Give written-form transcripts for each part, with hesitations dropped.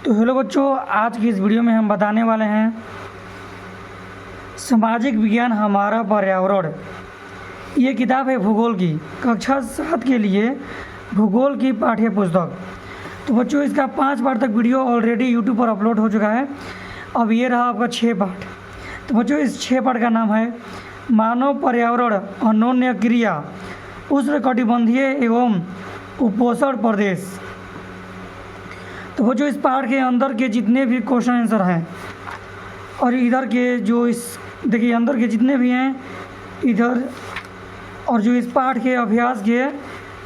तो हेलो बच्चों, आज की इस वीडियो में हम बताने वाले हैं सामाजिक विज्ञान हमारा पर्यावरण। ये किताब है भूगोल की, कक्षा 7 के लिए भूगोल की पाठ्य पुस्तक। तो बच्चों, इसका 5 पार्ट तक वीडियो ऑलरेडी यूट्यूब पर अपलोड हो चुका है। अब ये रहा आपका 6 पार्ट। तो बच्चों, इस 6 पार्ट का नाम है मानव पर्यावरण अन्योन्य क्रिया, उष्णकटिबंधीय एवं उपोष्ण प्रदेश। तो वो जो इस पार्ट के अंदर के जितने भी क्वेश्चन आंसर हैं और इधर के जो इस देखिए अंदर के जितने भी हैं इधर, और जो इस पार्ट के अभ्यास के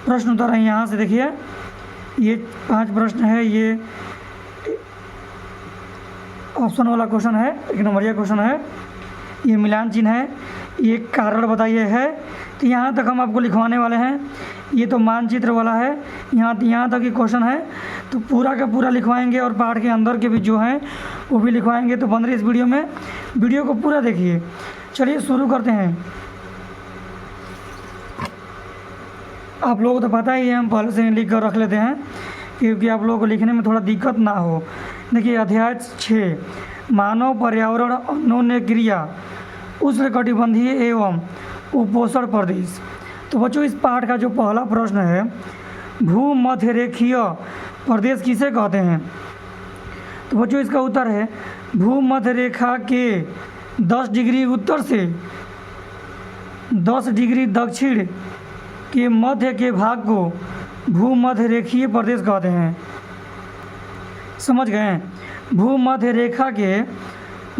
प्रश्न उत्तर हैं, यहाँ से देखिए ये 5 प्रश्न है। ये ऑप्शन वाला क्वेश्चन है, 1 नंबरिया क्वेश्चन है। ये मिलान चिन्ह है, ये कारण बताइए है। तो यहाँ तक हम आपको लिखवाने वाले हैं। ये तो मानचित्र वाला है, यहाँ तक ही क्वेश्चन है, तो पूरा का पूरा लिखवाएंगे और पाठ के अंदर के भी जो हैं वो भी लिखवाएंगे। तो बन रही इस वीडियो में, वीडियो को पूरा देखिए। चलिए शुरू करते हैं। आप लोगों को तो पता ही है, हम पहले से लिख कर रख लेते हैं क्योंकि आप लोगों को लिखने में थोड़ा दिक्कत ना हो। देखिए अध्याय 6 मानव पर्यावरण अन्योन्य क्रिया, उष्णकटिबंधीय एवं उपोष्ण प्रदेश। तो बच्चों, इस पाठ का जो पहला प्रश्न है, भूमध्यरेखीय प्रदेश किसे कहते हैं? तो बच्चों, इसका उत्तर है भूमध्य रेखा के 10 डिग्री उत्तर से 10 डिग्री दक्षिण के मध्य के भाग को भूमध्यरेखीय प्रदेश कहते हैं। समझ गए? भूमध्य रेखा के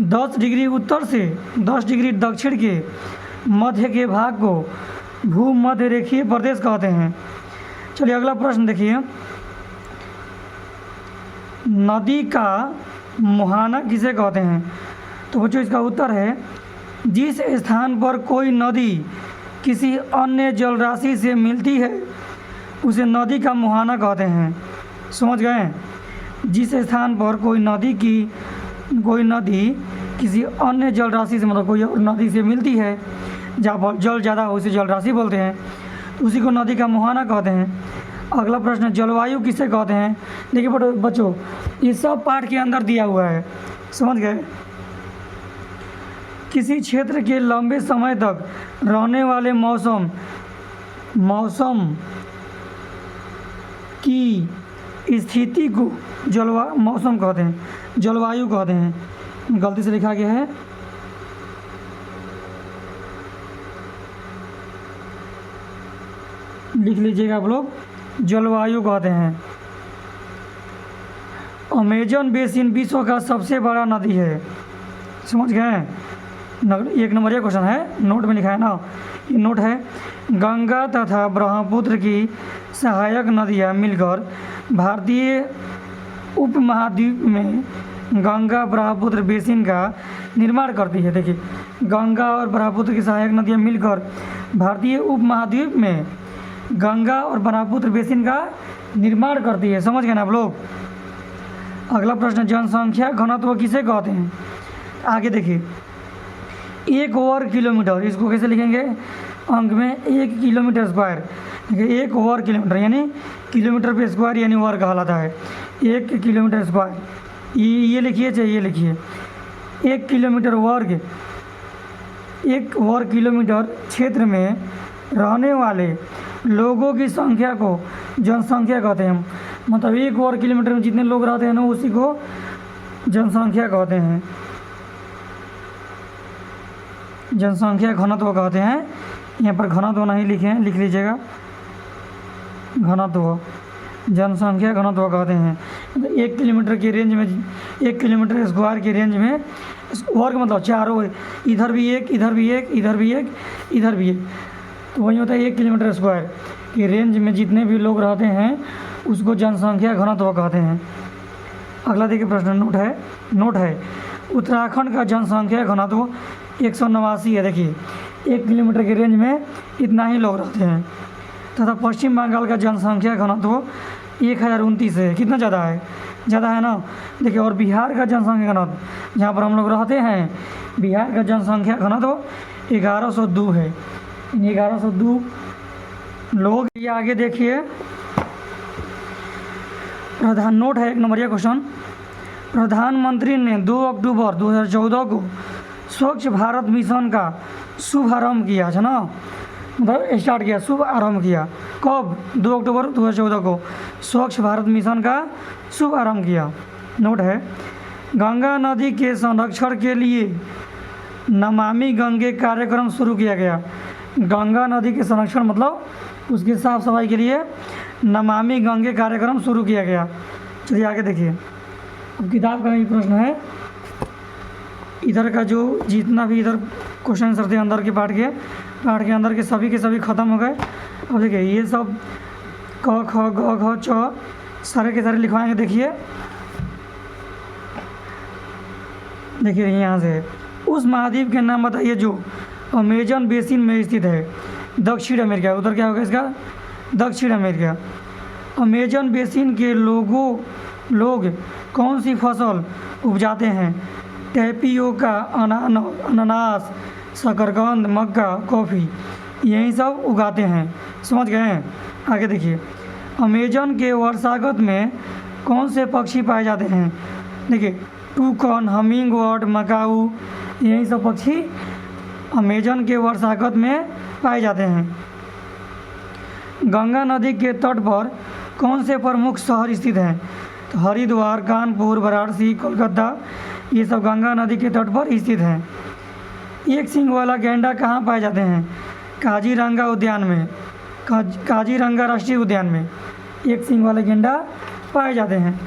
10 डिग्री उत्तर से 10 डिग्री दक्षिण के मध्य के भाग को भूमध्यरेखीय प्रदेश कहते हैं। चलिए अगला प्रश्न देखिए, नदी का मुहाना किसे कहते हैं? तो बच्चों, इसका उत्तर है जिस स्थान पर कोई नदी किसी अन्य जलराशि से मिलती है उसे नदी का मुहाना कहते हैं। समझ गए? जिस स्थान पर कोई नदी किसी अन्य जलराशि से, मतलब कोई और नदी से मिलती है, जहाँ जल ज़्यादा हो उसे जलराशि बोलते हैं, तो उसी को नदी का मुहाना कहते हैं। अगला प्रश्न, जलवायु किसे कहते हैं? देखिए बच्चों, ये सब पाठ के अंदर दिया हुआ है। समझ गए? किसी क्षेत्र के लंबे समय तक रहने वाले मौसम की स्थिति को मौसम कहते हैं, जलवायु कहते हैं। गलती से लिखा गया है, लिख लीजिएगा आप लोग, जलवायु कहते हैं। अमेजन बेसिन विश्व का सबसे बड़ा नदी है। समझ गए? 1 नंबरिया क्वेश्चन है, नोट में लिखा है ना, ये नोट है। गंगा तथा ब्रह्मपुत्र की सहायक नदियाँ मिलकर भारतीय उपमहाद्वीप में गंगा ब्रह्मपुत्र बेसिन का निर्माण करती है। देखिए, गंगा और ब्रह्मपुत्र की सहायक नदियाँ मिलकर भारतीय उपमहाद्वीप में गंगा और ब्रह्मपुत्र बेसिन का निर्माण करती है। समझ गए ना आप लोग? अगला प्रश्न, जनसंख्या घनत्व किसे कहते हैं? आगे देखिए, 1 वर्ग किलोमीटर, इसको कैसे लिखेंगे? अंक में 1 किलोमीटर स्क्वायर। देखिए 1 वर्ग किलोमीटर यानी किलोमीटर पे स्क्वायर यानी वर्ग कहलाता है। 1 किलोमीटर स्क्वायर, ये लिखिए, चाहिए ये लिखिए, 1 किलोमीटर वर्ग, 1 वर्ग किलोमीटर क्षेत्र में रहने वाले लोगों की संख्या को जनसंख्या कहते हैं। मतलब 1 वर्ग किलोमीटर में जितने लोग रहते हैं ना, उसी को जनसंख्या कहते हैं, जनसंख्या घनत्व कहते हैं। यहाँ पर घनत्व नहीं लिखे हैं, लिख लीजिएगा, घनत्व, जनसंख्या घनत्व कहते हैं। 1 किलोमीटर के रेंज में, 1 किलोमीटर स्क्वायर के रेंज में, वर्ग मतलब चारों, इधर भी 1, इधर भी 1, इधर भी 1, इधर भी 1, तो वही होता है 1 किलोमीटर स्क्वायर के रेंज में जितने भी लोग रहते हैं उसको जनसंख्या घनत्व कहते हैं। अगला देखिए प्रश्न, नोट है उत्तराखंड का जनसंख्या घनत्व 189 है। देखिए 1 किलोमीटर के रेंज में इतना ही लोग रहते हैं। तथा पश्चिम बंगाल का जनसंख्या घनत्व 1029 है। कितना ज़्यादा है? ज़्यादा है ना। देखिए, और बिहार का जनसंख्या घनत्व, जहाँ पर हम लोग रहते हैं, बिहार का जनसंख्या घनत्व 1102 है। 1102 लोग। ये आगे देखिए, प्रधान नोट है 1 नंबरिया क्वेश्चन, प्रधानमंत्री ने 2 अक्टूबर 2014 को स्वच्छ भारत मिशन का शुभारंभ किया है ना, मतलब स्टार्ट किया, शुभ आरंभ किया। कब? 2 अक्टूबर 2014 को स्वच्छ भारत मिशन का शुभ आरंभ किया। नोट है, गंगा नदी के संरक्षण के लिए नमामि गंगे कार्यक्रम शुरू किया गया। गंगा नदी के संरक्षण मतलब उसकी साफ सफाई के लिए नमामि गंगे कार्यक्रम शुरू किया गया। चलिए आगे देखिए, अब किताब का ही प्रश्न है। इधर का जो जितना भी इधर क्वेश्चन आंसर थे अंदर के पार्ट के अंदर के सभी ख़त्म हो गए। अब देखिए ये सब क ख ग घ च सारे के सारे लिखवाएंगे। देखिए यहाँ से उस महाद्वीप के नाम बताइए जो अमेजन बेसिन में स्थित है। दक्षिण अमेरिका। उधर क्या होगा इसका? दक्षिण अमेरिका। अमेजन बेसिन के लोग कौन सी फसल उपजाते हैं? टैपियोका, अनानास, शकरकंद, मक्का, कॉफ़ी, यही सब उगाते हैं। समझ गए हैं? आगे देखिए, अमेजन के वर्षागत में कौन से पक्षी पाए जाते हैं? देखिए टूकन, हमिंग बर्ड, मकाऊ, यही सब पक्षी अमेजन के वर्षागत में पाए जाते हैं। गंगा नदी के तट पर कौन से प्रमुख शहर स्थित हैं? तो हरिद्वार, कानपुर, वाराणसी, कोलकाता, ये सब गंगा नदी के तट पर स्थित हैं। एक सींग वाला गैंडा कहाँ पाए जाते हैं? काजीरंगा उद्यान में, काजीरंगा राष्ट्रीय उद्यान में एक सींग वाले गैंडा पाए जाते हैं।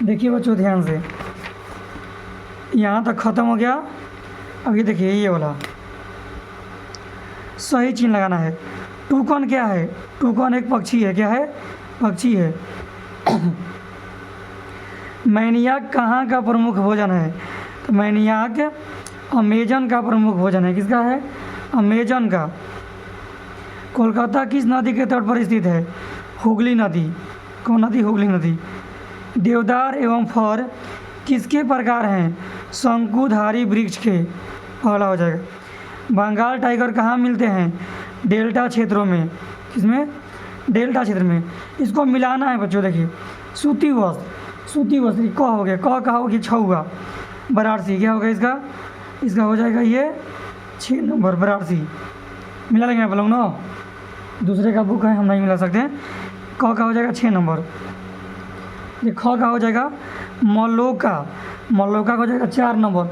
देखिए बच्चों ध्यान से, यहाँ तक ख़त्म हो गया। अभी देखिए ये वाला सही चिन्ह लगाना है। टूकन क्या है? टूकन एक पक्षी है। क्या है? पक्षी है। मैनियाक कहाँ का प्रमुख भोजन है? तो मैनियाक अमेजन का प्रमुख भोजन है। किसका है? अमेजन का। कोलकाता किस नदी के तट पर स्थित है? हुगली नदी। कौन नदी? हुगली नदी। देवदार एवं फर किसके प्रकार हैं? शंकुधारी वृक्ष के। पहला हो जाएगा। बंगाल टाइगर कहाँ मिलते हैं? डेल्टा क्षेत्रों में। किसमें? डेल्टा क्षेत्र में। इसको मिलाना है बच्चों। देखिए सूती वस्त्र क हो गया, क कहा होगी छुआ। वाराणसी क्या होगा इसका? इसका हो जाएगा ये 6 नंबर वाराणसी। मिला लेंगे आप लोग ना, दूसरे का बुक है हम नहीं मिला सकते। क का हो जाएगा 6 नंबर। ये ख का हो जाएगा मलोका। मलोका का हो जाएगा 4 नंबर।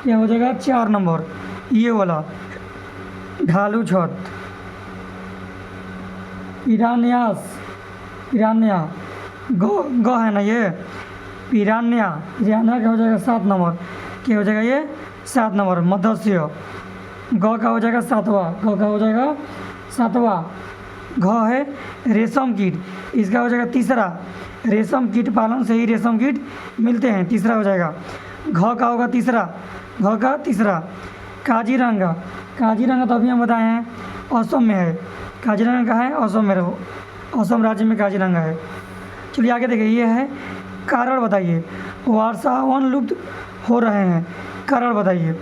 क्या हो जाएगा? 4 नंबर। ये वाला ढालू छत। पिरान्या ग है ना ये, पिरान्या का हो जाएगा 7 नंबर। क्या हो जाएगा ये? 7 नंबर। मत्स्य ग का हो जाएगा 7वां। ग का हो जाएगा 7वां। घ है रेशम कीट, इसका हो जाएगा 3रा। रेशम कीट पालन से ही रेशम कीट मिलते हैं, 3रा हो जाएगा। घ का होगा 3रा। घ का 3रा। काजीरंगा तो अभी हम बताए हैं असम में है। काजीरंगा कहाँ है? असम में। असम राज्य में काजीरंगा है। चलिए आगे देखिए, ये है कारण बताइए। वर्षा वन लुप्त हो रहे हैं, कारण बताइए।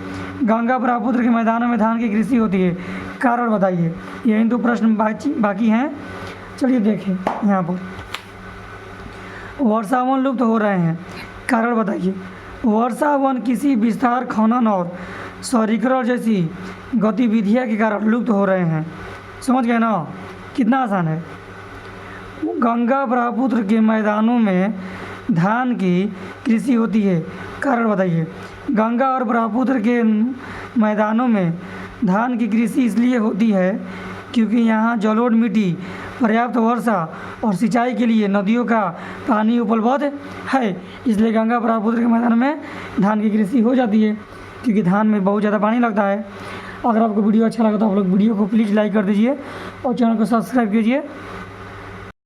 गंगा ब्रह्मपुत्र के मैदानों में धान की कृषि होती है, कारण बताइए। यही 2 प्रश्न बाकी हैं। चलिए देखें यहाँ पर, वर्षा वन लुप्त हो रहे हैं, कारण बताइए। वर्षा वन किसी विस्तार, खनन और शहरीकरण जैसी गतिविधियों के कारण लुप्त हो रहे हैं। समझ गए ना? कितना आसान है। गंगा ब्रह्मपुत्र के मैदानों में धान की कृषि होती है, कारण बताइए। गंगा और ब्रह्मपुत्र के मैदानों में धान की कृषि इसलिए होती है क्योंकि यहाँ जलोढ़ मिट्टी, पर्याप्त वर्षा और सिंचाई के लिए नदियों का पानी उपलब्ध है, इसलिए गंगा ब्रह्मपुत्र के मैदान में धान की कृषि हो जाती है, क्योंकि धान में बहुत ज़्यादा पानी लगता है। अगर आपको वीडियो अच्छा लगा तो आप लोग वीडियो को प्लीज़ लाइक कर दीजिए और चैनल को सब्सक्राइब कीजिए।